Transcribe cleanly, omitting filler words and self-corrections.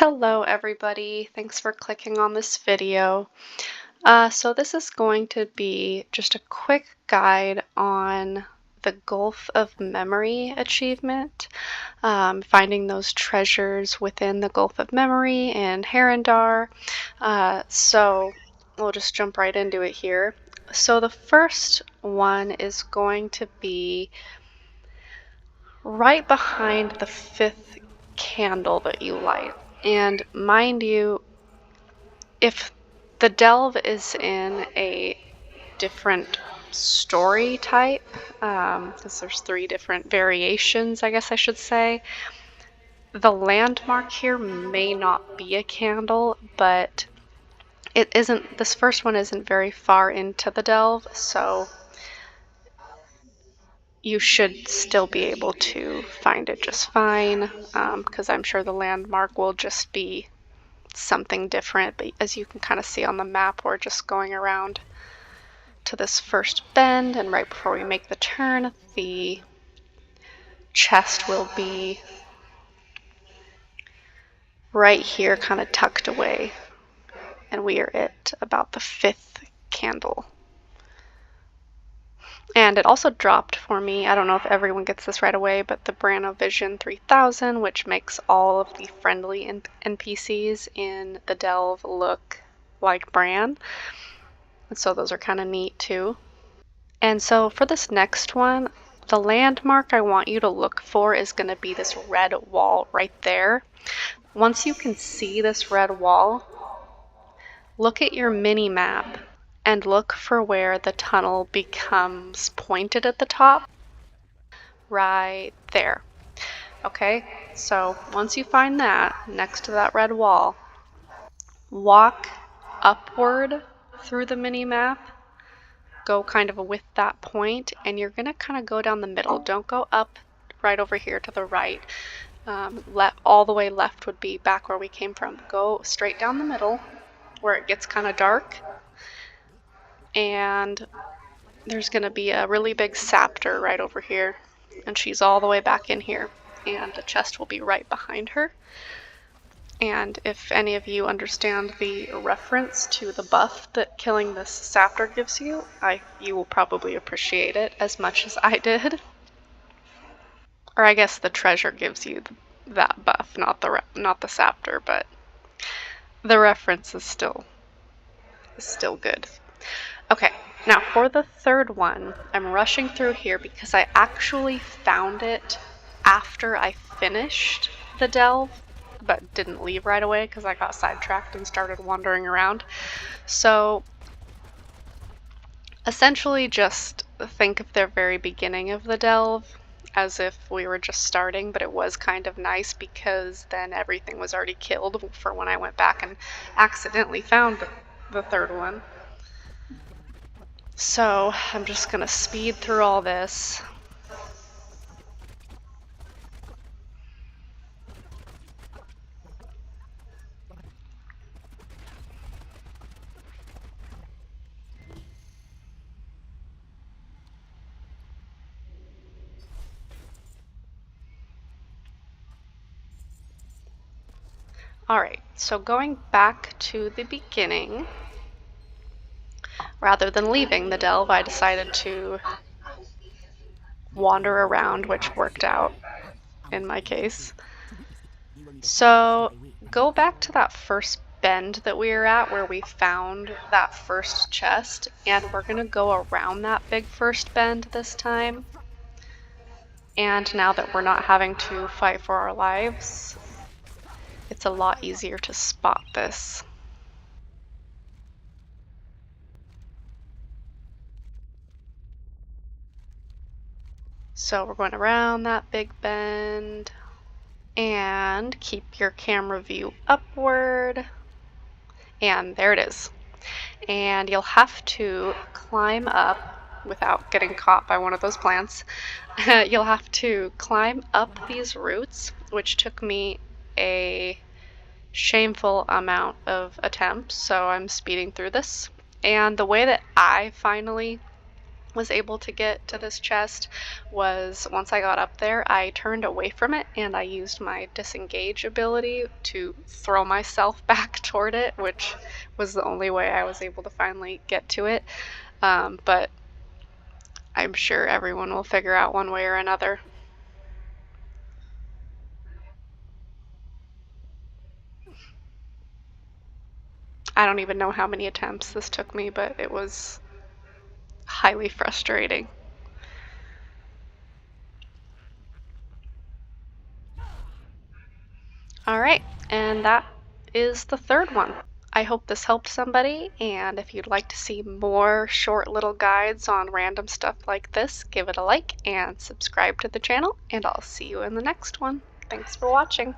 Hello everybody, thanks for clicking on this video. So this is going to be just a quick guide on the Gulf of Memory achievement, finding those treasures within the Gulf of Memory in Harandar. So we'll just jump right into it here. So the first one is going to be right behind the fifth candle that you light. And mind you, if the delve is in a different story type, because there's three different variations, I guess I should say, the landmark here may not be a candle, but it isn't, this first one isn't very far into the delve, so you should still be able to find it just fine, because I'm sure the landmark will just be something different, but as you can kind of see on the map, we're just going around to this first bend, and right before we make the turn, the chest will be right here, kind of tucked away, and we are at about the fifth candle. And it also dropped for me, I don't know if everyone gets this right away, but the Vision 3000, which makes all of the friendly NPCs in the delve look like Bran. And so those are kind of neat too. And so for this next one, the landmark I want you to look for is going to be this red wall right there. Once you can see this red wall, look at your mini map and look for where the tunnel becomes pointed at the top. Right there. Okay, so once you find that, next to that red wall, walk upward through the mini map. Go kind of with that point, and you're going to kind of go down the middle. Don't go up right over here to the right. All the way left would be back where we came from. Go straight down the middle where it gets kind of dark, and there's going to be a really big saptor right over here, and she's all the way back in here, and the chest will be right behind her. And if any of you understand the reference to the buff that killing this saptor gives you, you will probably appreciate it as much as I did. Or I guess the treasure gives you that buff, not the saptor, but the reference is still good. Okay, now for the third one, I'm rushing through here because I actually found it after I finished the delve, but didn't leave right away because I got sidetracked and started wandering around. So essentially just think of the very beginning of the delve as if we were just starting, but it was kind of nice because then everything was already killed for when I went back and accidentally found the third one. So I'm just gonna speed through all this. Alright, so going back to the beginning, rather than leaving the delve, I decided to wander around, which worked out in my case. So go back to that first bend that we were at where we found that first chest, and we're going to go around that big first bend this time. And now that we're not having to fight for our lives, it's a lot easier to spot this. So we're going around that big bend, and keep your camera view upward, and there it is. And you'll have to climb up without getting caught by one of those plants. You'll have to climb up these roots, which took me a shameful amount of attempts, so I'm speeding through this. And the way that I finally was able to get to this chest was once I got up there, I turned away from it and I used my disengage ability to throw myself back toward it, which was the only way I was able to finally get to it. But I'm sure everyone will figure out one way or another. I don't even know how many attempts this took me, but it was highly frustrating. All right, and that is the third one. I hope this helped somebody, and if you'd like to see more short little guides on random stuff like this, give it a like and subscribe to the channel, and I'll see you in the next one. Thanks for watching.